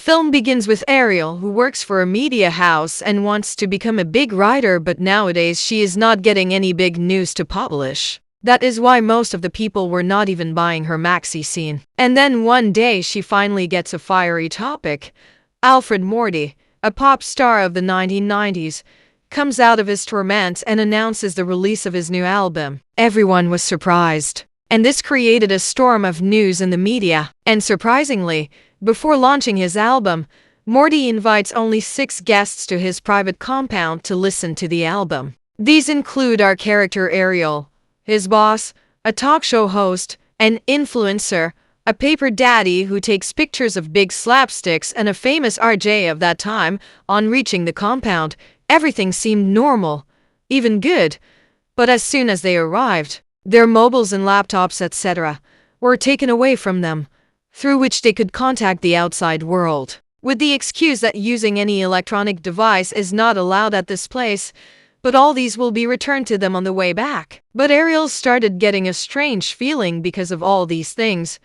film begins with Ariel, who works for a media house and wants to become a big writer, but nowadays she is not getting any big news to publish. That is why most of the people were not even buying her maxi scene. And then one day she finally gets a fiery topic. Alfred Morty, a pop star of the 1990s, comes out of his torment and announces the release of his new album. Everyone was surprised, and this created a storm of news in the media. And surprisingly, before launching his album, Morty invites only 6 guests to his private compound to listen to the album. These include our character Ariel, his boss, a talk show host, an influencer, a paper daddy who takes pictures of big slapsticks, and a famous RJ of that time. On reaching the compound, everything seemed normal, even good. But as soon as they arrived, their mobiles and laptops, etc., were taken away from them, through which they could contact the outside world, with the excuse that using any electronic device is not allowed at this place, but all these will be returned to them on the way back. But Ariel started getting a strange feeling because of all these things.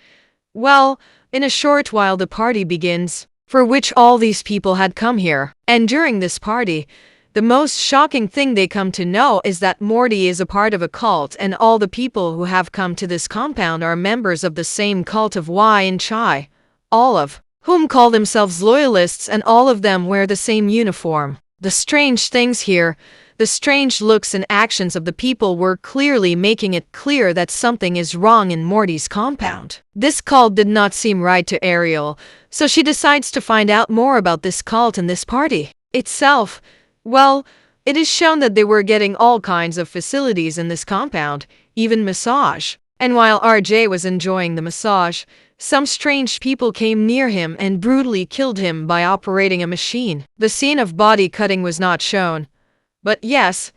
Well, in a short while the party begins, for which all these people had come here. And during this party, the most shocking thing they come to know is that Morty is a part of a cult, and all the people who have come to this compound are members of the same cult of Y and Chai, all of whom call themselves loyalists, and all of them wear the same uniform. The strange things here, the strange looks and actions of the people were clearly making it clear that something is wrong in Morty's compound. This cult did not seem right to Ariel, so she decides to find out more about this cult and this party itself. Well, it is shown that they were getting all kinds of facilities in this compound, even massage. And while RJ was enjoying the massage, some strange people came near him and brutally killed him by operating a machine. The scene of body cutting was not shown. But yes,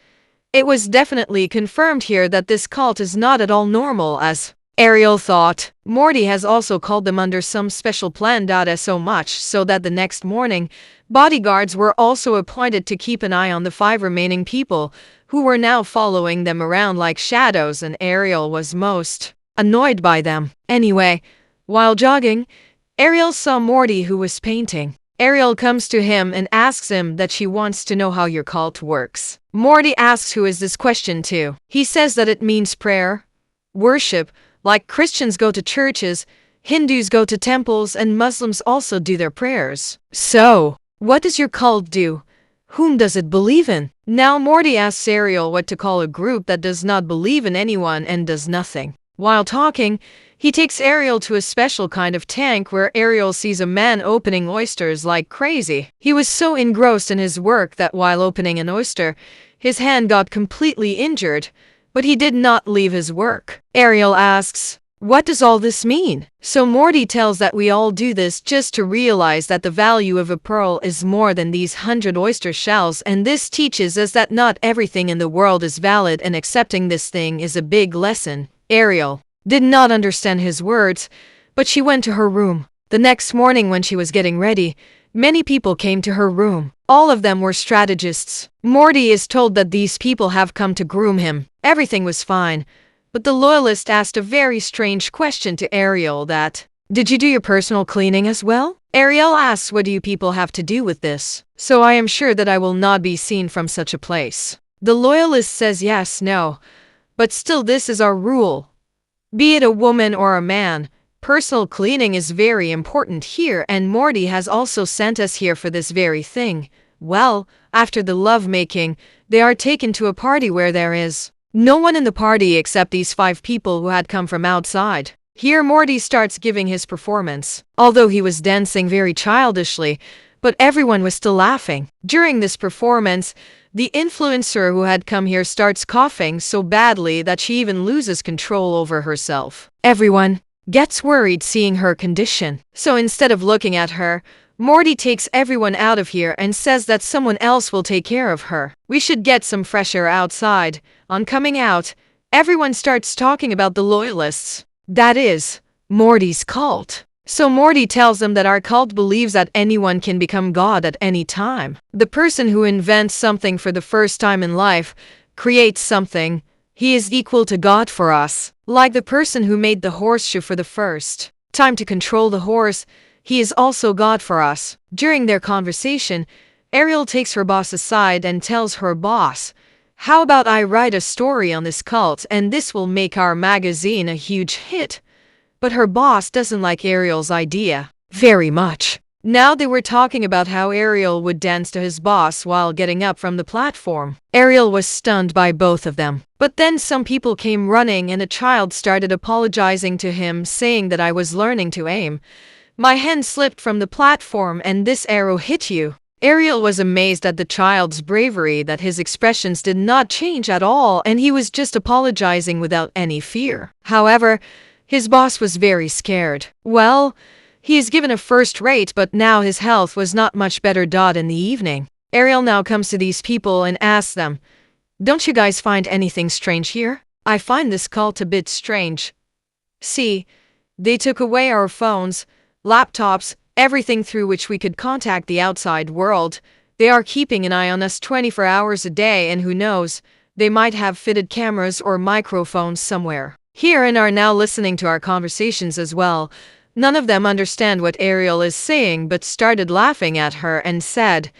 it was definitely confirmed here that this cult is not at all normal as Ariel thought. Morty has also called them under some special plan. So much so that the next morning, bodyguards were also appointed to keep an eye on the 5 remaining people, who were now following them around like shadows, and Ariel was most annoyed by them. Anyway, while jogging, Ariel saw Morty, who was painting. Ariel comes to him and asks him that she wants to know how your cult works. Morty asks who is this question to. He says that it means prayer, worship, like Christians go to churches, Hindus go to temples, and Muslims also do their prayers. So, what does your cult do? Whom does it believe in? Now Morty asks Ariel what to call a group that does not believe in anyone and does nothing. While talking, he takes Ariel to a special kind of tank where Ariel sees a man opening oysters like crazy. He was so engrossed in his work that while opening an oyster, his hand got completely injured, but he did not leave his work. Ariel asks, "What does all this mean?" So Morty tells that we all do this just to realize that the value of a pearl is more than these 100 oyster shells, and this teaches us that not everything in the world is valid, and accepting this thing is a big lesson. Ariel did not understand his words, but she went to her room. The next morning when she was getting ready, many people came to her room. All of them were strategists. Morty is told that these people have come to groom him. Everything was fine, but the loyalist asked a very strange question to Ariel that, "Did you do your personal cleaning as well?" Ariel asks, "What do you people have to do with this? So I am sure that I will not be seen from such a place." The loyalist says yes, no, but still this is our rule. Be it a woman or a man, personal cleaning is very important here, and Morty has also sent us here for this very thing. Well, after the lovemaking, they are taken to a party where there is no one in the party except these 5 people who had come from outside. Here Morty starts giving his performance, although he was dancing very childishly, but everyone was still laughing. During this performance, the influencer who had come here starts coughing so badly that she even loses control over herself. Everyone gets worried seeing her condition. So instead of looking at her, Morty takes everyone out of here and says that someone else will take care of her. We should get some fresh air outside. On coming out, everyone starts talking about the loyalists. That is, Morty's cult. So Morty tells them that our cult believes that anyone can become God at any time. The person who invents something for the first time in life, creates something, he is equal to God for us. Like the person who made the horseshoe for the first time to control the horse, He is also God for us. During their conversation, Ariel takes her boss aside and tells her boss, "How about I write a story on this cult and this will make our magazine a huge hit?" But her boss doesn't like Ariel's idea very much. Now they were talking about how Ariel would dance to his boss while getting up from the platform. Ariel was stunned by both of them. But then some people came running and a child started apologizing to him, saying that I was learning to aim. My hand slipped from the platform and this arrow hit you. Ariel was amazed at the child's bravery, that his expressions did not change at all and he was just apologizing without any fear. However, his boss was very scared. Well, he is given a first rate, but now his health was not much better. In the evening, Ariel now comes to these people and asks them, "Don't you guys find anything strange here? I find this cult a bit strange. See, they took away our phones, laptops, everything through which we could contact the outside world. They are keeping an eye on us 24 hours a day, and who knows, they might have fitted cameras or microphones somewhere here and are now listening to our conversations as well." None of them understand what Ariel is saying but started laughing at her and said,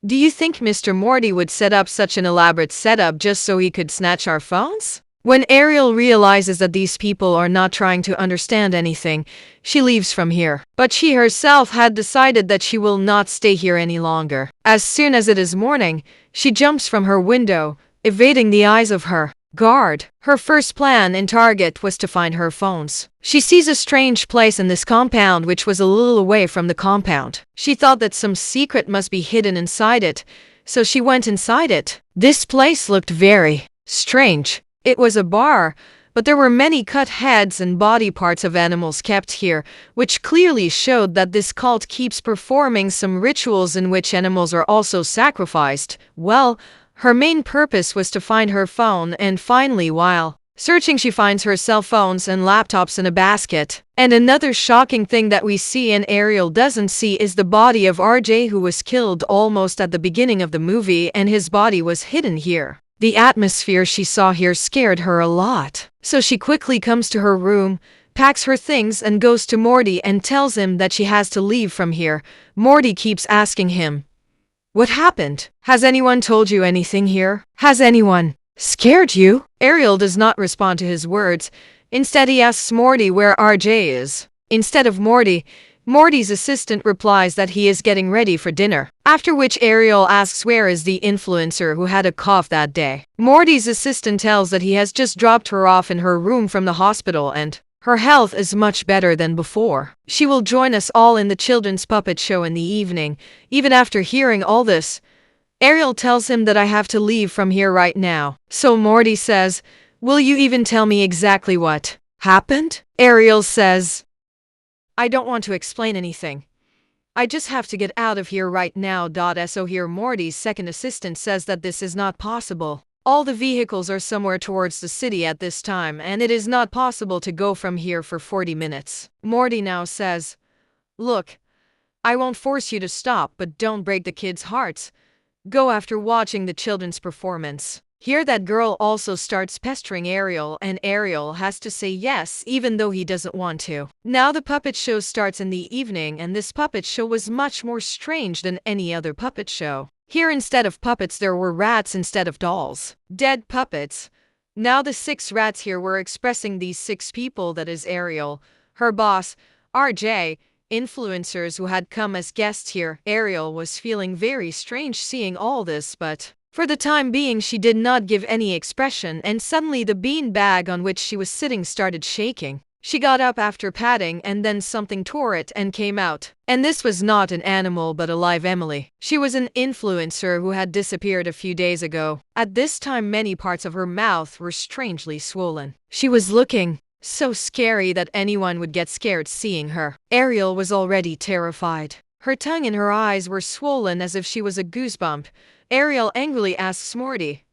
"Do you think Mr. Morty would set up such an elaborate setup just so he could snatch our phones?" When Ariel realizes that these people are not trying to understand anything, she leaves from here. But she herself had decided that she will not stay here any longer. As soon as it is morning, she jumps from her window, evading the eyes of her guard. Her first plan and target was to find her phones. She sees a strange place in this compound which was a little away from the compound. She thought that some secret must be hidden inside it, so she went inside it. This place looked very strange. It was a bar, but there were many cut heads and body parts of animals kept here, which clearly showed that this cult keeps performing some rituals in which animals are also sacrificed. Well, her main purpose was to find her phone, and finally, while searching, she finds her cell phones and laptops in a basket. And another shocking thing that we see and Ariel doesn't see is the body of RJ, who was killed almost at the beginning of the movie, and his body was hidden here. The atmosphere she saw here scared her a lot. So she quickly comes to her room, packs her things and goes to Morty and tells him that she has to leave from here. Morty keeps asking him, "What happened? Has anyone told you anything here? Has anyone scared you?" Ariel does not respond to his words. Instead, he asks Morty where RJ is. Instead of Morty, Morty's assistant replies that he is getting ready for dinner. After which Ariel asks where is the influencer who had a cough that day. Morty's assistant tells that he has just dropped her off in her room from the hospital and her health is much better than before. She will join us all in the children's puppet show in the evening. Even after hearing all this, Ariel tells him that I have to leave from here right now. So Morty says, "Will you even tell me exactly what happened?" Ariel says, "I don't want to explain anything. I just have to get out of here right now." So here Morty's second assistant says that this is not possible. All the vehicles are somewhere towards the city at this time, and it is not possible to go from here for 40 minutes. Morty now says, "Look, I won't force you to stop, but don't break the kids' hearts. Go after watching the children's performance." Here that girl also starts pestering Ariel, and Ariel has to say yes even though he doesn't want to. Now the puppet show starts in the evening, and this puppet show was much more strange than any other puppet show. Here instead of puppets there were rats instead of dolls. Dead puppets. Now the 6 rats here were expressing these 6 people, that is Ariel, her boss, RJ, influencers who had come as guests here. Ariel was feeling very strange seeing all this, but for the time being she did not give any expression, and suddenly the bean bag on which she was sitting started shaking. She got up after patting, and then something tore it and came out. And this was not an animal but a live Emily. She was an influencer who had disappeared a few days ago. At this time many parts of her mouth were strangely swollen. She was looking so scary that anyone would get scared seeing her. Ariel was already terrified. Her tongue and her eyes were swollen as if she was a goosebump. Ariel angrily asks Morty,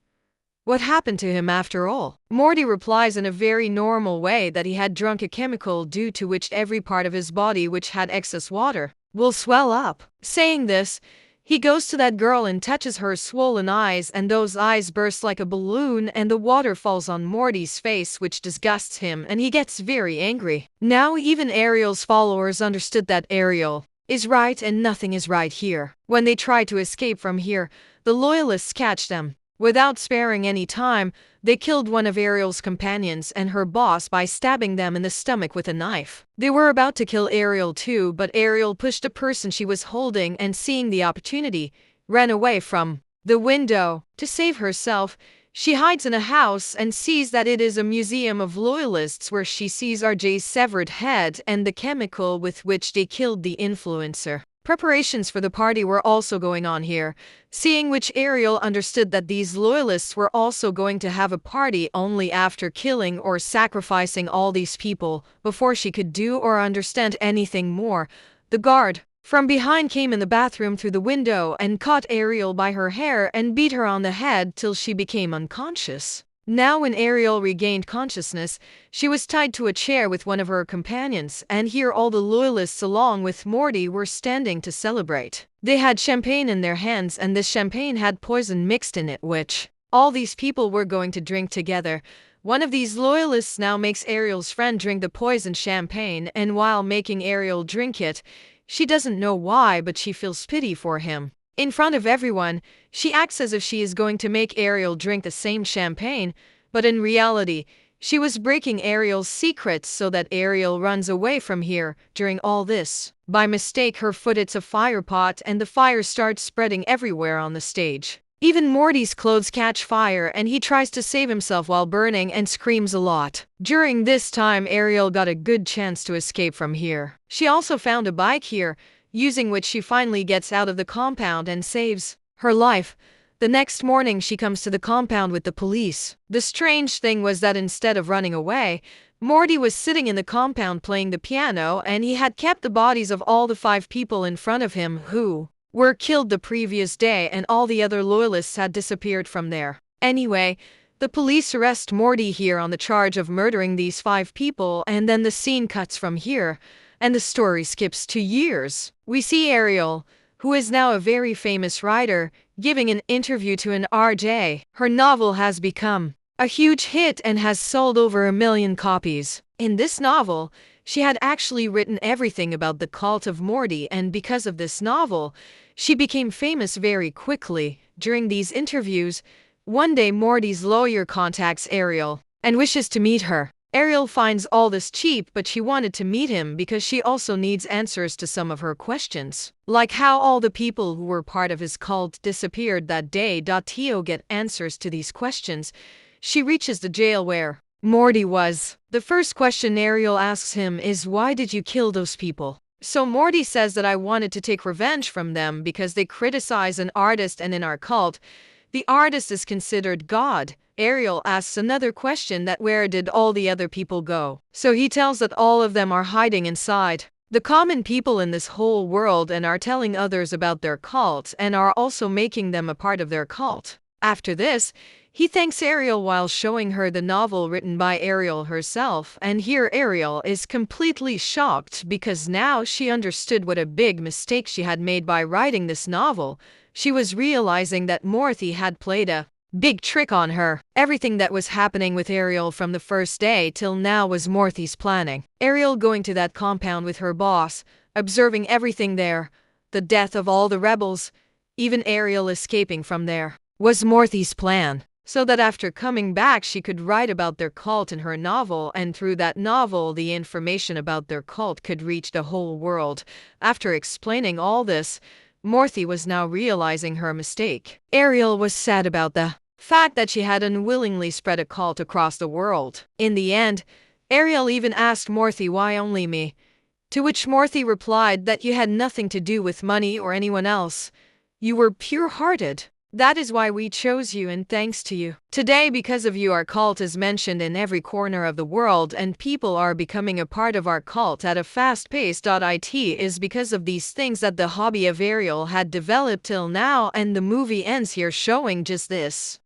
what happened to him after all? Morty replies in a very normal way that he had drunk a chemical due to which every part of his body which had excess water will swell up. Saying this, He goes to that girl and touches her swollen eyes, and those eyes burst like a balloon and the water falls on Morty's face, which disgusts him and he gets very angry. Now even Ariel's followers understood that Ariel is right and nothing is right here. When they try to escape from here, the loyalists catch them. Without sparing any time, they killed one of Ariel's companions and her boss by stabbing them in the stomach with a knife. They were about to kill Ariel too, but Ariel pushed a person she was holding and, seeing the opportunity, ran away from the window. To save herself, she hides in a house and sees that it is a museum of loyalists, where she sees RJ's severed head and the chemical with which they killed the influencer. Preparations for the party were also going on here, seeing which Ariel understood that these loyalists were also going to have a party only after killing or sacrificing all these people. Before she could do or understand anything more, the guard from behind came in the bathroom through the window and caught Ariel by her hair and beat her on the head till she became unconscious. Now when Ariel regained consciousness, she was tied to a chair with one of her companions, and here all the loyalists along with Morty were standing to celebrate. They had champagne in their hands, and this champagne had poison mixed in it, which all these people were going to drink together. One of these loyalists now makes Ariel's friend drink the poisoned champagne, and while making Ariel drink it, she doesn't know why, but she feels pity for him. In front of everyone, she acts as if she is going to make Ariel drink the same champagne, but in reality, she was breaking Ariel's secrets so that Ariel runs away from here. During all this, by mistake, her foot hits a fire pot and the fire starts spreading everywhere on the stage. Even Morty's clothes catch fire and he tries to save himself while burning and screams a lot. During this time, Ariel got a good chance to escape from here. She also found a bike here, using which she finally gets out of the compound and saves her life. The next morning, she comes to the compound with the police. The strange thing was that instead of running away, Morty was sitting in the compound playing the piano, and he had kept the bodies of all the 5 people in front of him who were killed the previous day, and all the other loyalists had disappeared from there. Anyway, the police arrest Morty here on the charge of murdering these 5 people, and then the scene cuts from here, and the story skips 2 years. We see Ariel, who is now a very famous writer, giving an interview to an RJ. Her novel has become a huge hit and has sold over 1 million copies. In this novel, she had actually written everything about the cult of Morty, and because of this novel, she became famous very quickly. During these interviews, one day Morty's lawyer contacts Ariel and wishes to meet her. Ariel finds all this cheap, but she wanted to meet him because she also needs answers to some of her questions, like how all the people who were part of his cult disappeared that day. To get answers to these questions, she reaches the jail where Morty was. The first question Ariel asks him is, "Why did you kill those people?" So Morty says that, "I wanted to take revenge from them because they criticize an artist, and in our cult, the artist is considered God." Ariel asks another question, that where did all the other people go? So he tells that all of them are hiding inside the common people in this whole world and are telling others about their cult and are also making them a part of their cult. After this, he thanks Ariel while showing her the novel written by Ariel herself, and here Ariel is completely shocked because now she understood what a big mistake she had made by writing this novel. She was realizing that Morty had played a big trick on her. Everything that was happening with Ariel from the first day till now was Morty's planning. Ariel going to that compound with her boss, observing everything there, the death of all the rebels, even Ariel escaping from there, was Morty's plan, so that after coming back she could write about their cult in her novel, and through that novel the information about their cult could reach the whole world. After explaining all this, Morty was now realizing her mistake. Ariel was sad about the fact that she had unwillingly spread a cult across the world. In the end, Ariel even asked Morty, "Why only me?" To which Morty replied that you had nothing to do with money or anyone else. You were pure-hearted. That is why we chose you, and thanks to you. Today, because of you, our cult is mentioned in every corner of the world, and people are becoming a part of our cult at a fast pace. It is because of these things that the hobby of Ariel had developed till now, and the movie ends here showing just this.